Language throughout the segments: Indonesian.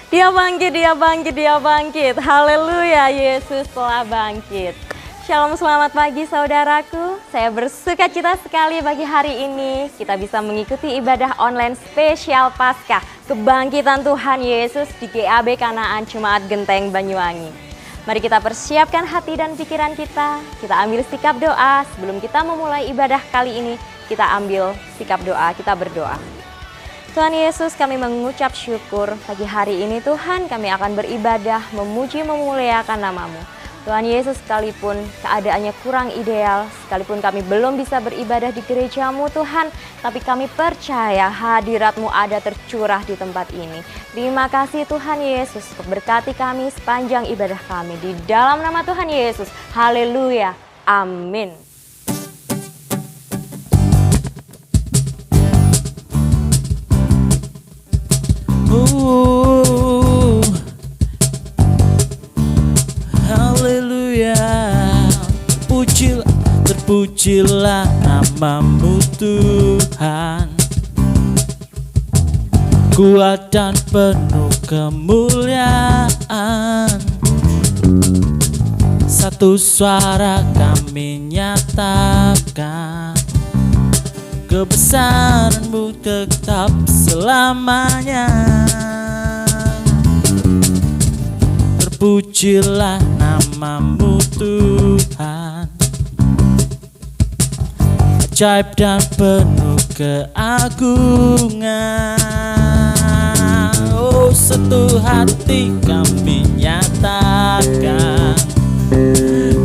Dia bangkit, dia bangkit, dia bangkit. Haleluya, Yesus telah bangkit. Shalom, selamat pagi saudaraku. Saya bersuka cita sekali bagi hari ini kita bisa mengikuti ibadah online spesial Paskah Kebangkitan Tuhan Yesus di GAB Kanaan Jemaat Genteng Banyuwangi. Mari kita persiapkan hati dan pikiran kita ambil sikap doa. Sebelum kita memulai ibadah kali ini, kita ambil sikap doa, kita berdoa. Tuhan Yesus, kami mengucap syukur pagi hari ini Tuhan, kami akan beribadah, memuji, memuliakan nama-Mu. Tuhan Yesus, sekalipun keadaannya kurang ideal, sekalipun kami belum bisa beribadah di gereja-Mu Tuhan, tapi kami percaya hadirat-Mu ada tercurah di tempat ini. Terima kasih Tuhan Yesus untuk berkati kami sepanjang ibadah kami. Di dalam nama Tuhan Yesus, haleluya, amin. Haleluya, terpujilah nama-Mu Tuhan, kuat dan penuh kemuliaan. Satu suara kami nyatakan, kebesaran-Mu tetap selamanya. Terpujilah nama-Mu Tuhan, ajaib dan penuh keagungan. Oh, satu hati kami nyatakan,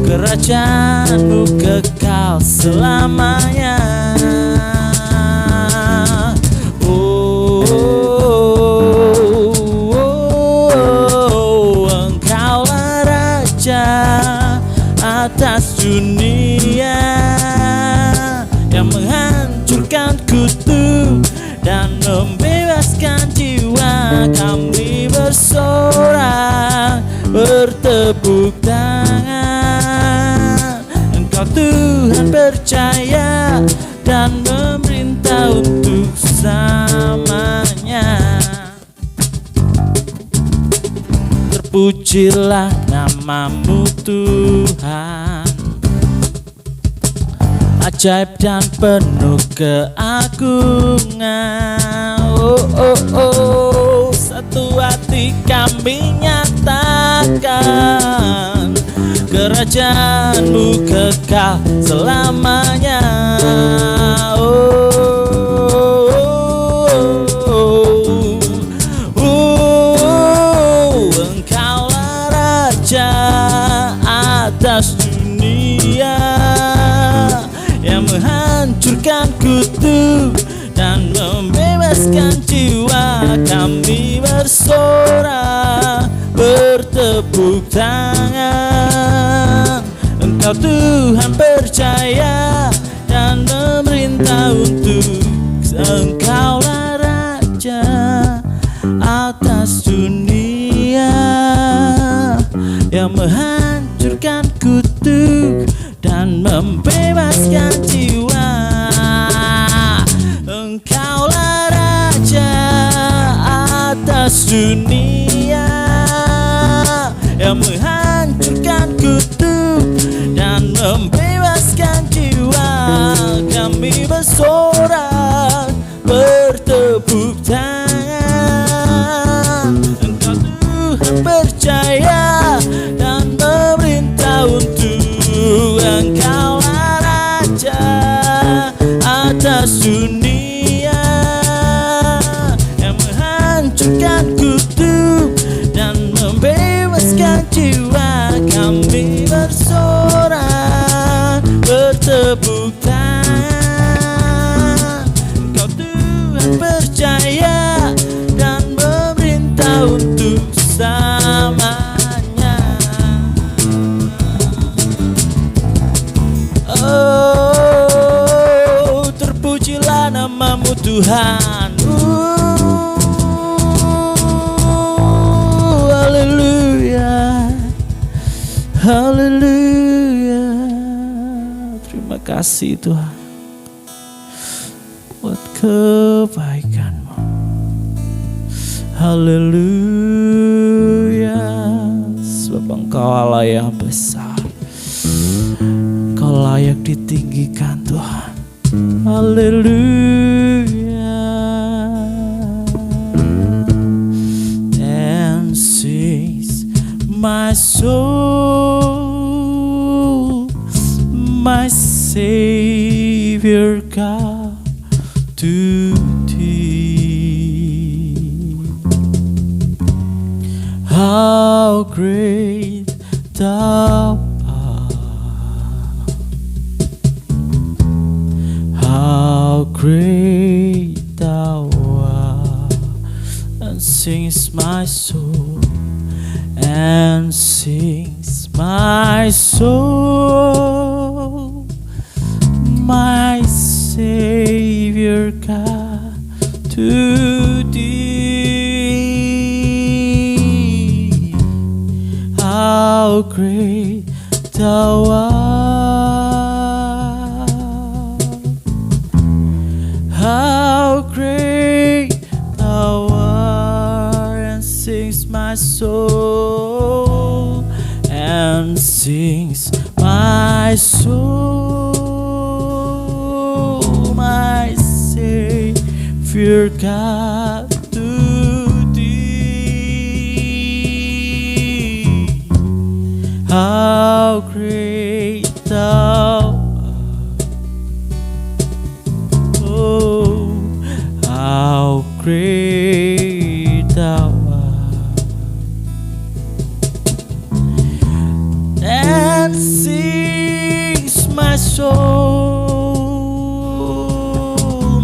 kerajaan-Mu kekal selamanya. Atas dunia yang menghancurkan kutu dan membebaskan jiwa, kami bersorak bertepuk tangan. Engkau Tuhan percaya dan memerintah untuk selamanya. Terpujilah nama-Mu Tuhan, ajaib dan penuh keagungan. Oh, oh, oh, satu hati kami nyatakan, kerajaan-Mu kekal selamanya. Atas dunia yang menghancurkan kutu dan membebaskan jiwa, kami bersorak bertepuk tangan. Engkau Tuhan percaya dan memerintah untuk Engkaulah Raja atas dunia yang menghancurkan kutuk dan membebaskan jiwa. Engkaulah Raja atas dunia yang menghancurkan kutuk dan membebaskan jiwa, kami bersorak bertepuk tangan. Engkau Tuhan percaya dan memerintah untuk Engkaulah Raja atas dunia yang menghancurkan kutuk dan membebaskan jiwa, kami bersorak bertepuk tangan. Engkau Tuhan percaya dan memerintah untuk selamanya. Oh, terpujilah nama-Mu Tuhan. Haleluya, haleluya. Terima kasih Tuhan buat kebaikan-Mu. Haleluya. Engkau Allah yang besar, Engkau layak ditinggikan Tuhan. Haleluya. And sings my soul, my Savior God, to thee. How great thou art, how great thou art, and sings my soul, and sings my soul, my Savior God, to thee. How great thou art, how great thou art, and sings my soul, and sings my soul, my Savior God, to thee. How great thou art, oh, how great thou art, and sings my soul,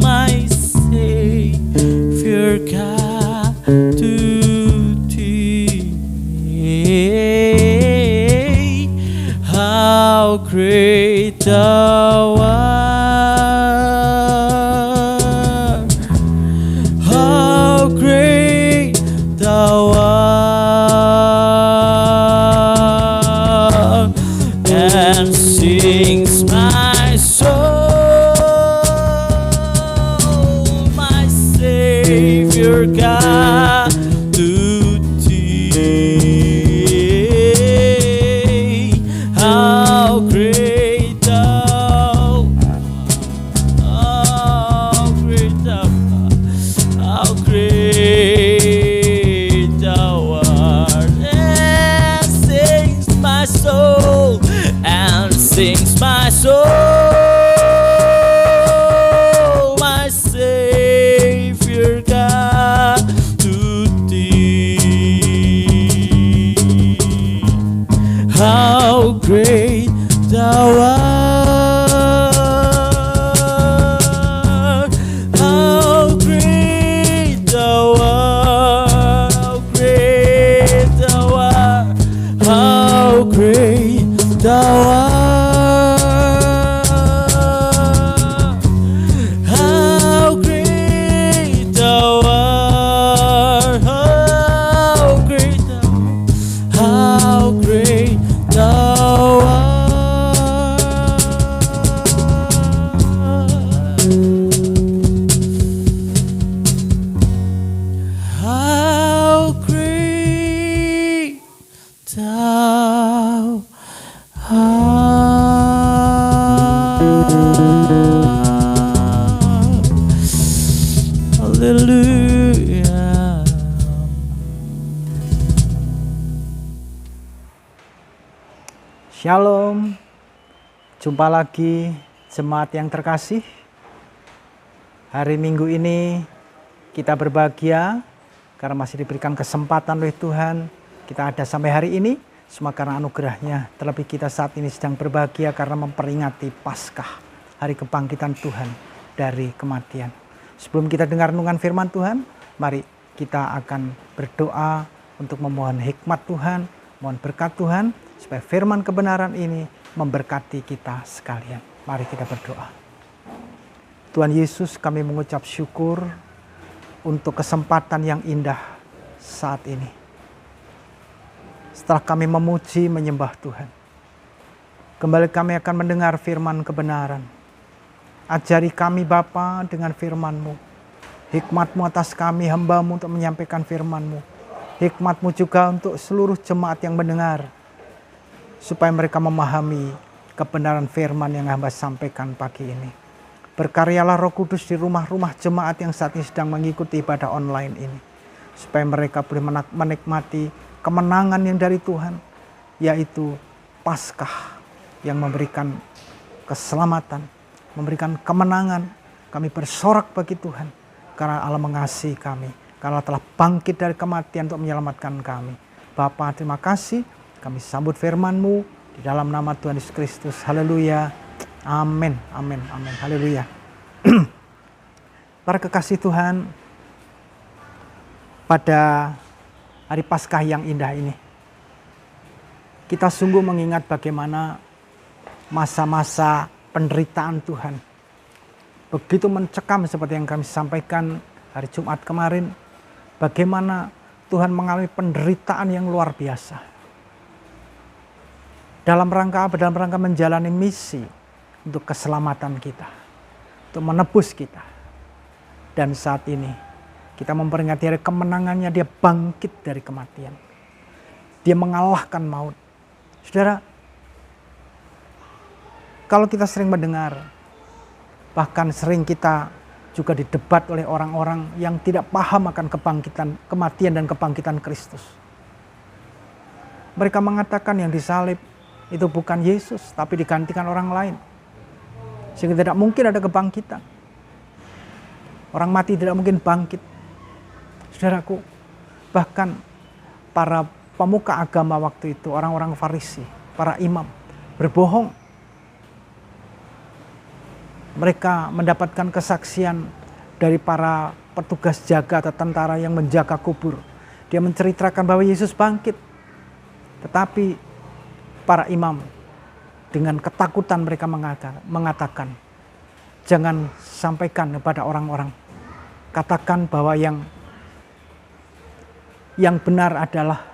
my Savior God, to thee. How great thou art, how great thou art, and sings my soul, my Savior God, to thee. How great thou art, how great thou art, how great thou art, and sings my soul, and sings my soul, my Savior God, to thee. How great thou art, how great thou art, how great thou art, how great thou art, how great thou art, how great thou art, how great thou art. How great thou art. Hallelujah. Shalom, jumpa lagi jemaat yang terkasih. Hari Minggu ini kita berbahagia karena masih diberikan kesempatan oleh Tuhan. Kita ada sampai hari ini, semua karena anugerahnya. Terlebih kita saat ini sedang berbahagia karena memperingati Paskah, hari kebangkitan Tuhan dari kematian. Sebelum kita dengar renungan firman Tuhan, mari kita akan berdoa untuk memohon hikmat Tuhan, mohon berkat Tuhan, supaya firman kebenaran ini memberkati kita sekalian. Mari kita berdoa. Tuhan Yesus, kami mengucap syukur untuk kesempatan yang indah saat ini. Setelah kami memuji, menyembah Tuhan, kembali kami akan mendengar firman kebenaran. Ajari kami Bapa dengan firman-Mu. Hikmat-Mu atas kami hamba-Mu untuk menyampaikan firman-Mu. Hikmat-Mu juga untuk seluruh jemaat yang mendengar. supaya mereka memahami kebenaran firman yang hamba sampaikan pagi ini. Berkaryalah Roh Kudus di rumah-rumah jemaat yang saat ini sedang mengikuti ibadah online ini, supaya mereka boleh menikmati kemenangan yang dari Tuhan, yaitu Paskah yang memberikan keselamatan, memberikan kemenangan. Kami bersorak bagi Tuhan karena Allah mengasihi kami, karena telah bangkit dari kematian untuk menyelamatkan kami. Bapa, terima kasih, kami sambut firman-Mu di dalam nama Tuhan Yesus Kristus. Haleluya. Amin, amin, amin. Haleluya. Para kekasih Tuhan, pada hari Paskah yang indah ini, kita sungguh mengingat bagaimana masa-masa penderitaan Tuhan begitu mencekam seperti yang kami sampaikan hari Jumat kemarin. Bagaimana Tuhan mengalami penderitaan yang luar biasa. Dalam rangka apa? Dalam rangka menjalani misi untuk keselamatan kita, untuk menebus kita. Dan saat ini kita memperingati hari kemenangannya, dia bangkit dari kematian. Dia mengalahkan maut. Saudara, kalau kita sering mendengar, bahkan sering kita juga didebat oleh orang-orang yang tidak paham akan kebangkitan, kematian dan kebangkitan Kristus. Mereka mengatakan yang disalib itu bukan Yesus, tapi digantikan orang lain. Sehingga tidak mungkin ada kebangkitan. Orang mati tidak mungkin bangkit. Saudaraku, bahkan para pemuka agama waktu itu, orang-orang Farisi, para imam, berbohong. Mereka mendapatkan kesaksian dari para petugas jaga atau tentara yang menjaga kubur. Dia menceritakan bahwa Yesus bangkit. Tetapi para imam dengan ketakutan mereka mengatakan, jangan sampaikan kepada orang-orang. Katakan bahwa yang benar adalah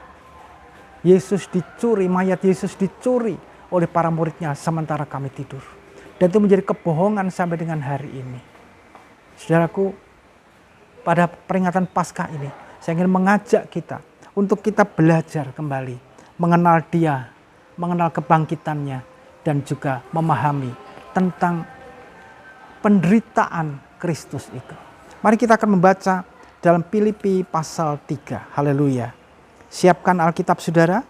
Yesus dicuri, mayat Yesus dicuri oleh para muridnya sementara kami tidur. Dan itu menjadi kebohongan sampai dengan hari ini. Saudaraku, pada peringatan Paskah ini, saya ingin mengajak kita untuk kita belajar kembali, mengenal Dia, mengenal kebangkitannya, dan juga memahami tentang penderitaan Kristus itu. Mari kita akan membaca dalam Filipi pasal 3. Haleluya. Siapkan Alkitab saudara,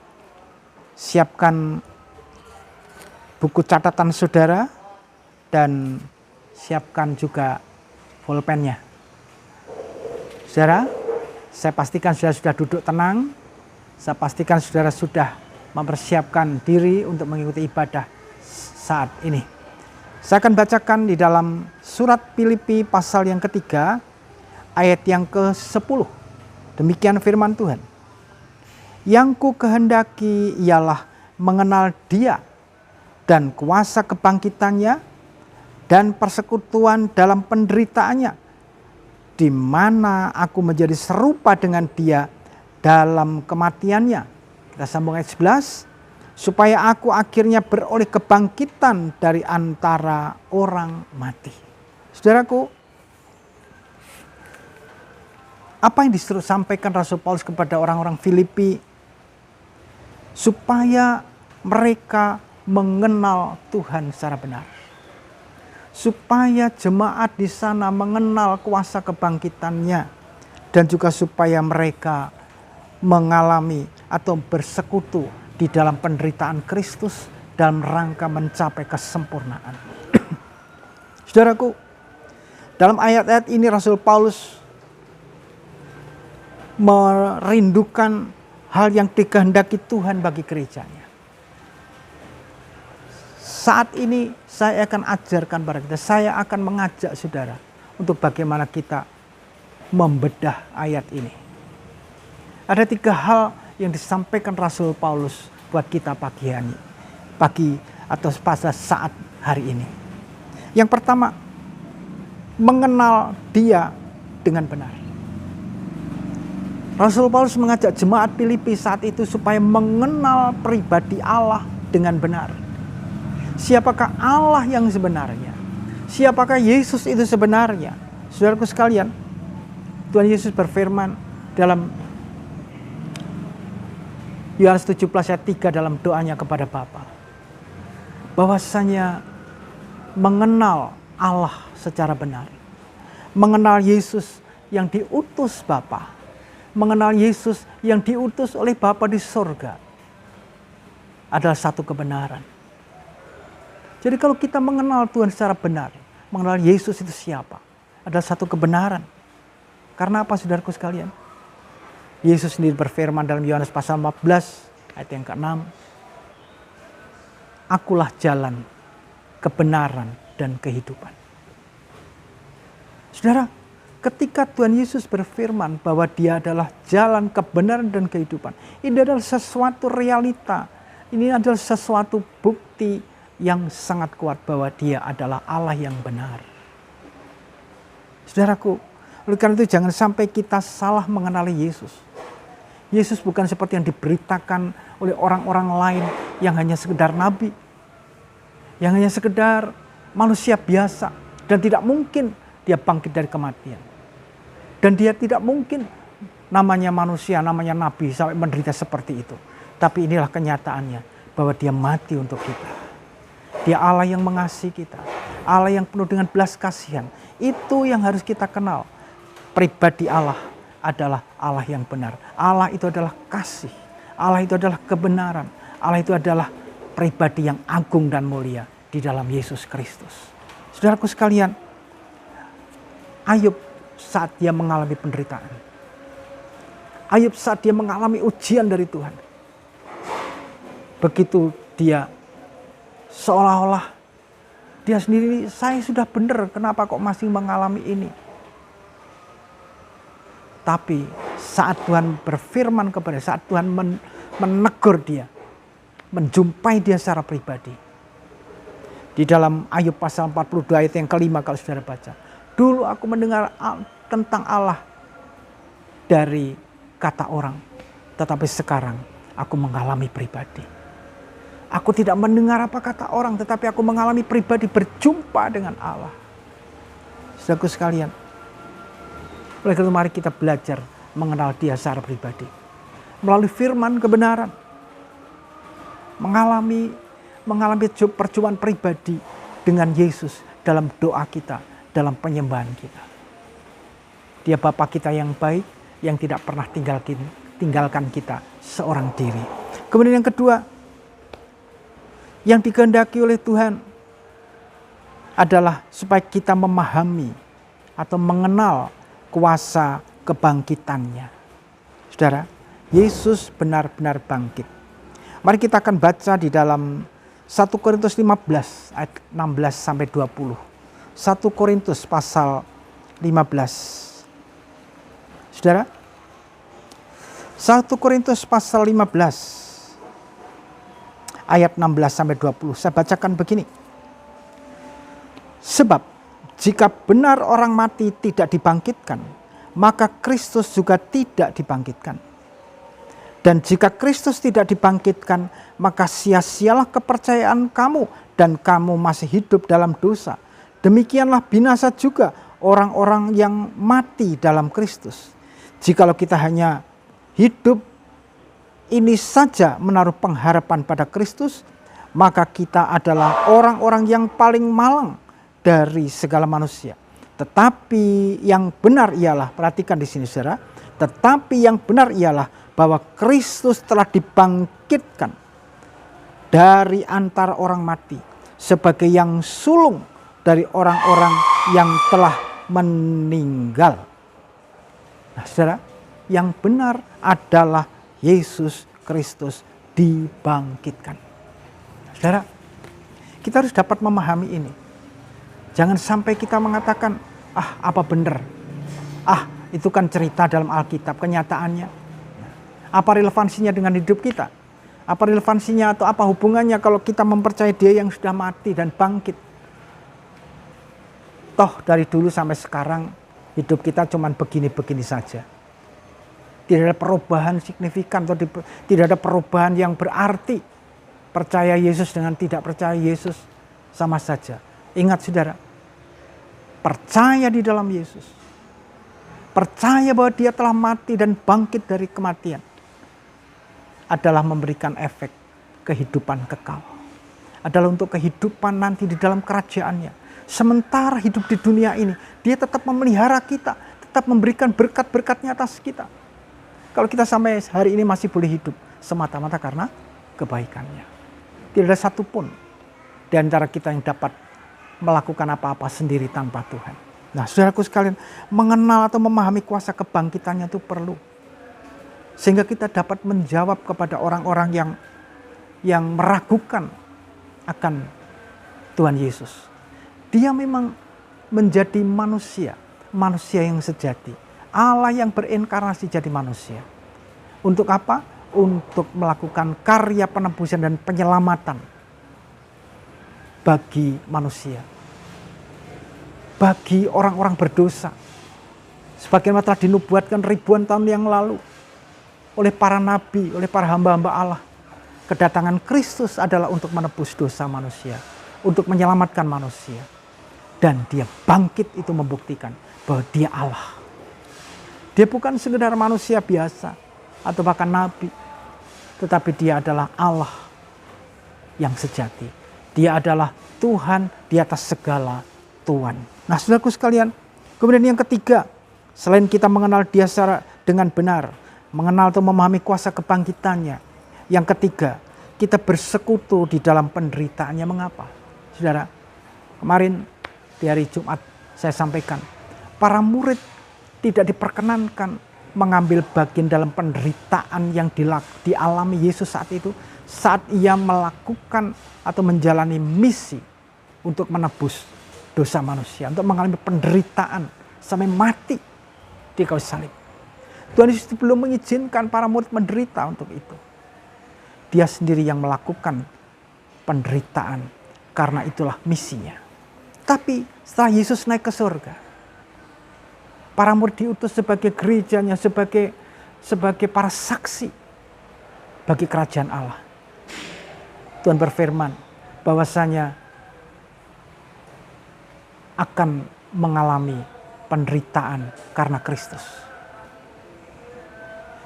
siapkan buku catatan saudara, dan siapkan juga pulpennya. Saudara, saya pastikan saudara sudah duduk tenang. Saya pastikan saudara sudah mempersiapkan diri untuk mengikuti ibadah saat ini. Saya akan bacakan di dalam surat Filipi pasal yang ketiga, ayat yang ke-10. Demikian firman Tuhan. Yang ku kehendaki ialah mengenal Dia dan kuasa kebangkitannya dan persekutuan dalam penderitaannya, di mana aku menjadi serupa dengan Dia dalam kematiannya. Kita sambung ayat 11. Supaya aku akhirnya beroleh kebangkitan dari antara orang mati. Saudaraku, apa yang disuruh sampaikan Rasul Paulus kepada orang-orang Filipi? Supaya mereka mengenal Tuhan secara benar. Supaya jemaat di sana mengenal kuasa kebangkitannya. Dan juga supaya mereka mengalami atau bersekutu di dalam penderitaan Kristus dalam rangka mencapai kesempurnaan. Saudaraku, dalam ayat-ayat ini Rasul Paulus merindukan hal yang dikehendaki Tuhan bagi gerejanya. Saat ini saya akan ajarkan pada kita, saya akan mengajak saudara untuk bagaimana kita membedah ayat ini. Ada 3 hal yang disampaikan Rasul Paulus buat kita pagi atau pada saat hari ini. Yang pertama, mengenal Dia dengan benar. Rasul Paulus mengajak jemaat Filipi saat itu supaya mengenal pribadi Allah dengan benar. Siapakah Allah yang sebenarnya? Siapakah Yesus itu sebenarnya? Saudaraku sekalian, Tuhan Yesus berfirman dalam Yohanes 17 ayat 3 dalam doanya kepada Bapa. Bahwasanya mengenal Allah secara benar. Mengenal Yesus yang diutus Bapa. Mengenal Yesus yang diutus oleh Bapa di sorga. Adalah satu kebenaran. Jadi kalau kita mengenal Tuhan secara benar, mengenal Yesus itu siapa, adalah satu kebenaran. Karena apa saudaraku sekalian? Yesus sendiri berfirman dalam Yohanes pasal 14 ayat yang ke-6. Akulah jalan, kebenaran, dan kehidupan. Saudara, ketika Tuhan Yesus berfirman bahwa dia adalah jalan, kebenaran, dan kehidupan. Ini adalah sesuatu realita. Ini adalah sesuatu bukti yang sangat kuat bahwa dia adalah Allah yang benar. Saudaraku, oleh karena itu jangan sampai kita salah mengenali Yesus. Yesus bukan seperti yang diberitakan oleh orang-orang lain yang hanya sekedar nabi. Yang hanya sekedar manusia biasa. Dan tidak mungkin dia bangkit dari kematian. Dan dia tidak mungkin namanya manusia, namanya nabi sampai menderita seperti itu. Tapi inilah kenyataannya bahwa dia mati untuk kita. Dia Allah yang mengasihi kita. Allah yang penuh dengan belas kasihan. Itu yang harus kita kenal. Pribadi Allah adalah Allah yang benar. Allah itu adalah kasih. Allah itu adalah kebenaran. Allah itu adalah pribadi yang agung dan mulia di dalam Yesus Kristus. Saudaraku sekalian, Ayub saat dia mengalami penderitaan. Ayub saat dia mengalami ujian dari Tuhan. Begitu dia seolah-olah dia sendiri, saya sudah benar, kenapa kok masih mengalami ini? Tapi saat Tuhan berfirman kepada, saat Tuhan menegur dia, menjumpai dia secara pribadi. Di dalam Ayub pasal 42 ayat yang kelima kalau saudara baca. Dulu aku mendengar tentang Allah dari kata orang, tetapi sekarang aku mengalami pribadi. Aku tidak mendengar apa kata orang, tetapi aku mengalami pribadi berjumpa dengan Allah. Saudaraku sekalian, oleh karena itu mari kita belajar mengenal dia secara pribadi. Melalui firman kebenaran. Mengalami perjumpaan pribadi dengan Yesus dalam doa kita, dalam penyembahan kita. Dia Bapa kita yang baik, yang tidak pernah tinggalkan kita seorang diri. Kemudian yang kedua, yang dikehendaki oleh Tuhan adalah supaya kita memahami atau mengenal kuasa kebangkitannya. Saudara, Yesus benar-benar bangkit. Mari kita akan baca di dalam 1 Korintus 15 ayat 16 sampai 20. 1 Korintus pasal 15. Saudara, 1 Korintus pasal 15 ayat 16 sampai 20. Saya bacakan begini. Sebab jika benar orang mati tidak dibangkitkan, maka Kristus juga tidak dibangkitkan. Dan jika Kristus tidak dibangkitkan, maka sia-sialah kepercayaan kamu dan kamu masih hidup dalam dosa. Demikianlah binasa juga orang-orang yang mati dalam Kristus. Jikalau kita hanya hidup ini saja menaruh pengharapan pada Kristus, maka kita adalah orang-orang yang paling malang dari segala manusia. Tetapi yang benar ialah, perhatikan di sini saudara, tetapi yang benar ialah bahwa Kristus telah dibangkitkan dari antara orang mati sebagai yang sulung dari orang-orang yang telah meninggal. Nah, saudara, yang benar adalah Yesus Kristus dibangkitkan. Saudara, kita harus dapat memahami ini. Jangan sampai kita mengatakan, apa benar? Itu kan cerita dalam Alkitab, kenyataannya. Apa relevansinya dengan hidup kita? Apa relevansinya atau apa hubungannya kalau kita mempercayai dia yang sudah mati dan bangkit? Toh dari dulu sampai sekarang hidup kita cuma begini-begini saja. Tidak ada perubahan signifikan atau tidak ada perubahan yang berarti. Percaya Yesus dengan tidak percaya Yesus sama saja. Ingat saudara, percaya di dalam Yesus. Percaya bahwa dia telah mati dan bangkit dari kematian. adalah memberikan efek kehidupan kekal. Adalah untuk kehidupan nanti di dalam kerajaannya. Sementara hidup di dunia ini, dia tetap memelihara kita, tetap memberikan berkat-berkatnya atas kita. Kalau kita sampai hari ini masih boleh hidup, semata-mata karena kebaikannya. Tidak ada satupun di antara kita yang dapat melakukan apa-apa sendiri tanpa Tuhan. Nah, saudaraku sekalian, mengenal atau memahami kuasa kebangkitannya itu perlu. Sehingga kita dapat menjawab kepada orang-orang yang meragukan akan Tuhan Yesus. Dia memang menjadi manusia yang sejati. Allah yang berinkarnasi jadi manusia. Untuk apa? Untuk melakukan karya penebusan dan penyelamatan bagi manusia, bagi orang-orang berdosa. Sebagaimana telah dinubuatkan ribuan tahun yang lalu oleh para nabi, oleh para hamba-hamba Allah. Kedatangan Kristus adalah untuk menebus dosa manusia, untuk menyelamatkan manusia. Dan dia bangkit itu membuktikan bahwa dia Allah. Dia bukan sekedar manusia biasa atau bahkan nabi, tetapi dia adalah Allah yang sejati. Dia adalah Tuhan di atas segala Tuhan. Nah, saudaraku sekalian, kemudian yang ketiga, selain kita mengenal dia secara dengan benar, mengenal atau memahami kuasa kebangkitannya, yang ketiga, kita bersekutu di dalam penderitaannya. Mengapa? Saudara, kemarin di hari Jumat saya sampaikan, para murid tidak diperkenankan mengambil bagian dalam penderitaan yang dialami Yesus saat itu, saat ia melakukan atau menjalani misi untuk menebus dosa manusia, untuk mengalami penderitaan sampai mati di kayu salib. Tuhan Yesus belum mengizinkan para murid menderita untuk itu. Dia sendiri yang melakukan penderitaan, karena itulah misinya. Tapi setelah Yesus naik ke surga, para murid diutus sebagai gerejanya, sebagai para saksi bagi kerajaan Allah. Tuhan berfirman bahwasanya akan mengalami penderitaan karena Kristus.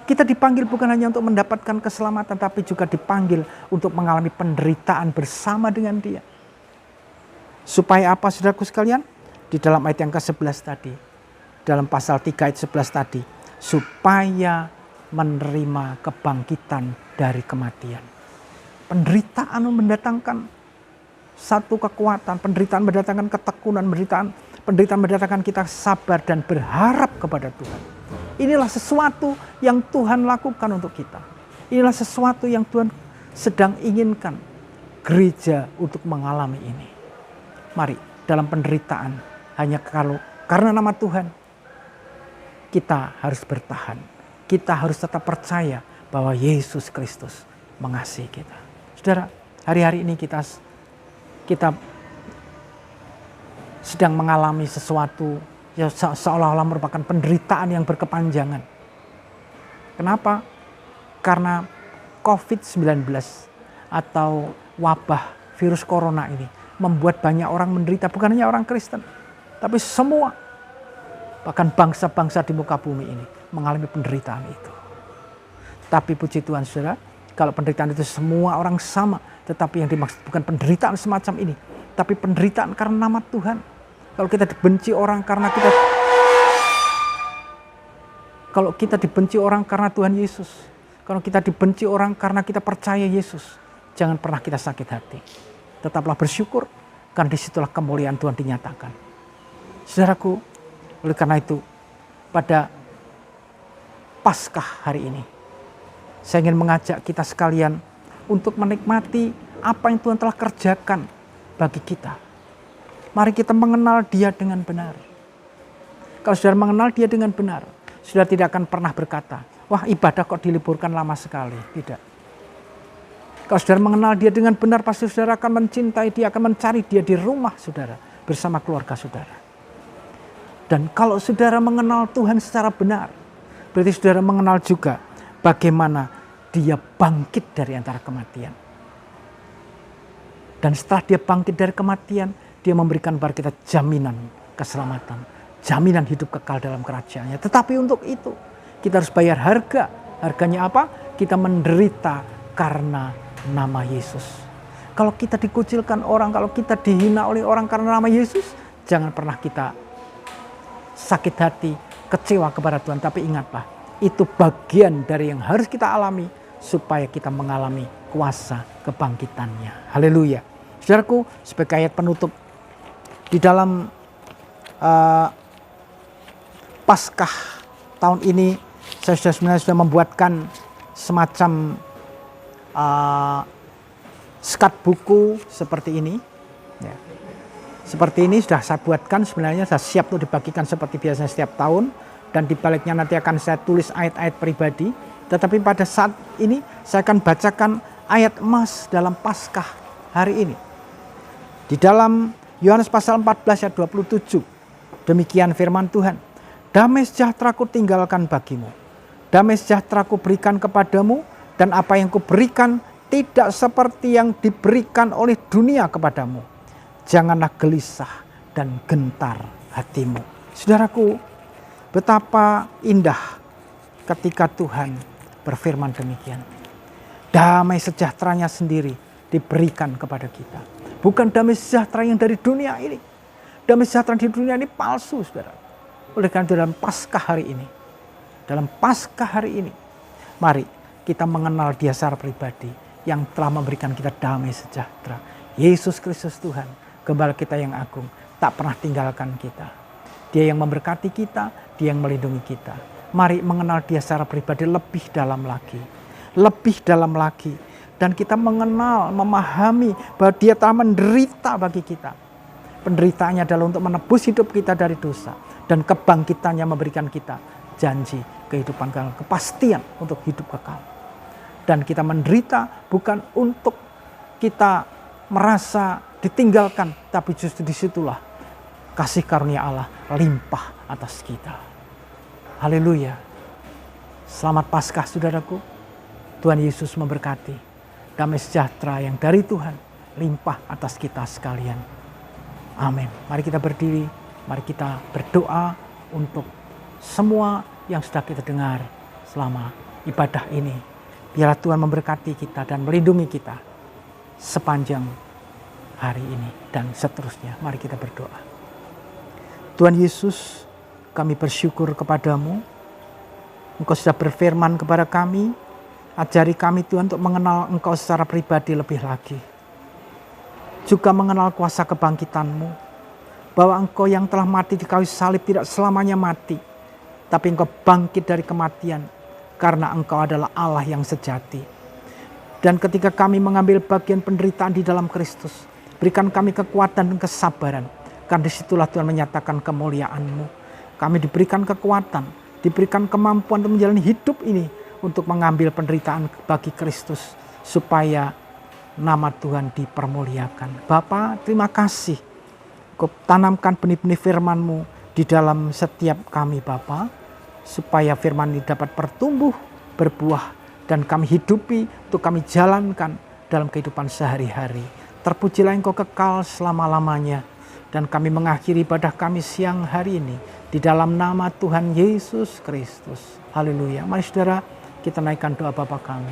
Kita dipanggil bukan hanya untuk mendapatkan keselamatan, tapi juga dipanggil untuk mengalami penderitaan bersama dengan Dia. Supaya apa, saudaraku sekalian? Di dalam ayat yang ke-11 tadi, dalam pasal 3 ayat 11 tadi, supaya menerima kebangkitan dari kematian. Penderitaan mendatangkan satu kekuatan, penderitaan mendatangkan ketekunan, penderitaan mendatangkan kita sabar dan berharap kepada Tuhan. Inilah sesuatu yang Tuhan lakukan untuk kita. Inilah sesuatu yang Tuhan sedang inginkan gereja untuk mengalami ini. Mari, dalam penderitaan, hanya karena nama Tuhan, kita harus bertahan. Kita harus tetap percaya bahwa Yesus Kristus mengasihi kita. Saudara, hari-hari ini kita sedang mengalami sesuatu yang seolah-olah merupakan penderitaan yang berkepanjangan. Kenapa? Karena COVID-19 atau wabah virus corona ini membuat banyak orang menderita, bukan hanya orang Kristen, tapi semua, bahkan bangsa-bangsa di muka bumi ini mengalami penderitaan itu. Tapi puji Tuhan, saudara, kalau penderitaan itu semua orang sama, tetapi yang dimaksud bukan penderitaan semacam ini, tapi penderitaan karena nama Tuhan. Kalau kita dibenci orang karena Tuhan Yesus, kalau kita dibenci orang karena kita percaya Yesus, jangan pernah kita sakit hati. Tetaplah bersyukur, karena disitulah kemuliaan Tuhan dinyatakan. Saudaraku, oleh karena itu, pada Paskah hari ini, saya ingin mengajak kita sekalian untuk menikmati apa yang Tuhan telah kerjakan bagi kita. Mari kita mengenal Dia dengan benar. Kalau saudara mengenal Dia dengan benar, saudara tidak akan pernah berkata, wah ibadah kok diliburkan lama sekali. Tidak. Kalau saudara mengenal Dia dengan benar, pasti saudara akan mencintai Dia, akan mencari Dia di rumah saudara, bersama keluarga saudara. Dan kalau saudara mengenal Tuhan secara benar, berarti saudara mengenal juga bagaimana Dia bangkit dari antara kematian. Dan setelah Dia bangkit dari kematian, Dia memberikan kepada kita jaminan keselamatan, jaminan hidup kekal dalam kerajaannya. Tetapi untuk itu kita harus bayar harga Harganya apa? Kita menderita karena nama Yesus. Kalau kita dikucilkan orang, kalau kita dihina oleh orang karena nama Yesus, jangan pernah kita sakit hati, kecewa kepada Tuhan. Tapi ingatlah, itu bagian dari yang harus kita alami supaya kita mengalami kuasa kebangkitannya. Haleluya. Saudaraku, sebagai ayat penutup di dalam Paskah tahun ini, saya sebenarnya sudah membuatkan semacam skat buku seperti ini. Ya. Seperti ini sudah saya buatkan, sebenarnya sudah siap untuk dibagikan seperti biasa setiap tahun. Dan di baliknya nanti akan saya tulis ayat-ayat pribadi. Tetapi pada saat ini saya akan bacakan ayat emas dalam Paskah hari ini. Di dalam Yohanes pasal 14 ayat 27. Demikian firman Tuhan. Damai sejahtera ku tinggalkan bagimu. Damai sejahtera ku berikan kepadamu. Dan apa yang ku berikan tidak seperti yang diberikan oleh dunia kepadamu. Janganlah gelisah dan gentar hatimu. Saudaraku, betapa indah ketika Tuhan berfirman demikian. Damai sejahteranya sendiri diberikan kepada kita. Bukan damai sejahtera yang dari dunia ini. Damai sejahtera di dunia ini palsu, saudara. Oleh karena itu dalam Paskah hari ini. Dalam Paskah hari ini. Mari kita mengenal Dia secara pribadi. Yang telah memberikan kita damai sejahtera. Yesus Kristus Tuhan, Gembala kita yang agung, tak pernah tinggalkan kita. Dia yang memberkati kita, Dia yang melindungi kita. Mari mengenal Dia secara pribadi lebih dalam lagi. Lebih dalam lagi. Dan kita mengenal, memahami bahwa Dia telah menderita bagi kita. Penderitaannya adalah untuk menebus hidup kita dari dosa. Dan kebangkitannya memberikan kita janji kehidupan kekal, kepastian untuk hidup kekal. Dan kita menderita bukan untuk kita merasa ditinggalkan, tapi justru disitulah kasih karunia Allah limpah atas kita. Haleluya. Selamat Paskah saudaraku. Tuhan Yesus memberkati. Damai sejahtera yang dari Tuhan limpah atas kita sekalian. Amin. Mari kita berdiri. Mari kita berdoa untuk semua yang sudah kita dengar selama ibadah ini. Biarlah Tuhan memberkati kita dan melindungi kita sepanjang hari ini dan seterusnya. Mari kita berdoa. Tuhan Yesus, kami bersyukur kepadamu. Engkau sudah berfirman kepada kami. Ajari kami Tuhan untuk mengenal Engkau secara pribadi lebih lagi. Juga mengenal kuasa kebangkitan-Mu. Bahwa Engkau yang telah mati di kayu salib tidak selamanya mati. Tapi Engkau bangkit dari kematian. Karena Engkau adalah Allah yang sejati. Dan ketika kami mengambil bagian penderitaan di dalam Kristus. Berikan kami kekuatan dan kesabaran. Karena disitulah Tuhan menyatakan kemuliaan-Mu. Kami diberikan kekuatan. Diberikan kemampuan untuk menjalani hidup ini. Untuk mengambil penderitaan bagi Kristus. Supaya nama Tuhan dipermuliakan. Bapa, terima kasih. Kau tanamkan benih-benih firman-Mu di dalam setiap kami Bapa. Supaya firman ini dapat bertumbuh, berbuah. Dan kami hidupi untuk kami jalankan dalam kehidupan sehari-hari. Terpujilah Engkau kekal selama-lamanya. Dan kami mengakhiri ibadah kami siang hari ini. Di dalam nama Tuhan Yesus Kristus. Haleluya. Mari saudara kita naikkan doa Bapa kami.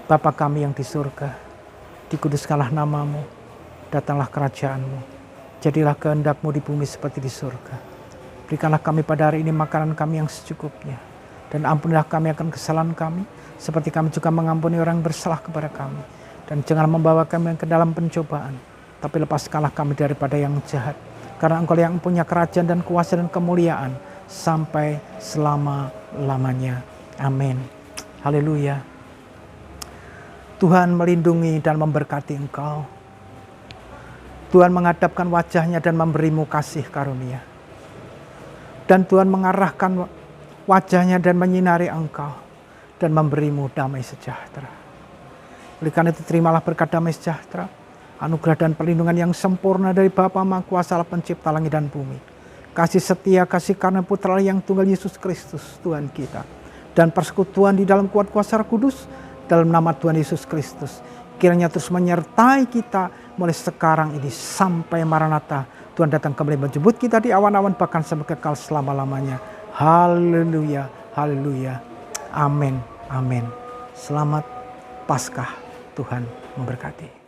Bapa kami yang di surga. Dikuduskanlah namamu. Datanglah kerajaan-Mu. Jadilah kehendak-Mu di bumi seperti di surga. Berikanlah kami pada hari ini makanan kami yang secukupnya. Dan ampunilah kami akan kesalahan kami. Seperti kami juga mengampuni orang yang bersalah kepada kami. Dan janganlah membawa kami ke dalam pencobaan. Tapi lepaskanlah kami daripada yang jahat. Karena Engkau yang punya kerajaan dan kuasa dan kemuliaan. Sampai selama-lamanya. Amin. Haleluya. Tuhan melindungi dan memberkati engkau. Tuhan menghadapkan wajahnya dan memberimu kasih karunia. Dan Tuhan mengarahkan wajahnya dan menyinari engkau. Dan memberimu damai sejahtera. Oleh karena itu terimalah berkat damai sejahtera. Anugerah dan perlindungan yang sempurna dari Bapa Maha Kuasa Allah Pencipta langit dan bumi. Kasih setia, kasih karunia Putra yang tunggal Yesus Kristus Tuhan kita. Dan persekutuan di dalam kuat kuasa Roh Kudus. Dalam nama Tuhan Yesus Kristus. Kiranya terus menyertai kita mulai sekarang ini sampai Maranatha. Tuhan datang kembali menjemput kita di awan-awan bahkan sampai kekal selama-lamanya. Haleluya, haleluya. Amin. Amin. Selamat Paskah, Tuhan memberkati.